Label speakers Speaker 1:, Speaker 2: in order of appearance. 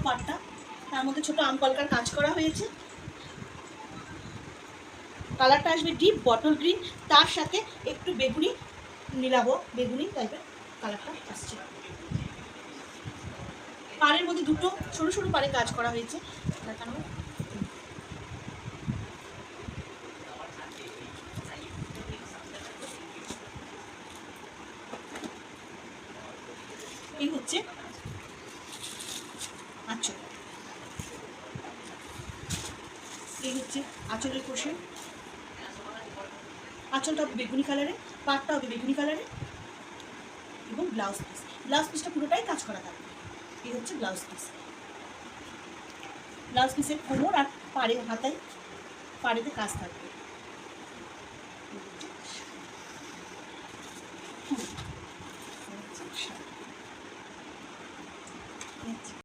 Speaker 1: পাটটা, তার মধ্যে ছোট আম কলকার কাজ করা হয়েছে। কালারটা আসবে ডিপ বটল গ্রিন, তার সাথে একটু বেগুনি মিলাবো, বেগুনি টাইপের কালারটা আসছে। পাড়ের মধ্যে দুটো সরু সরু পাড়ে কাজ করা হয়েছে দেখানো। এই হচ্ছে আঁচল, এই হচ্ছে আঁচলের পোর্শন। আঁচলটা হবে বেগুনি কালারে, পাটটা হবে বেগুনি কালারে, এবং ব্লাউজ পিস, ব্লাউজ পিসটা পুরোটাই কাজ করা থাকবে। এই হচ্ছে ব্লাউজ পিস। ব্লাউজ পিসের কোমর আর পাড়ে হাতায় পাড়েতে কাজ থাকবে।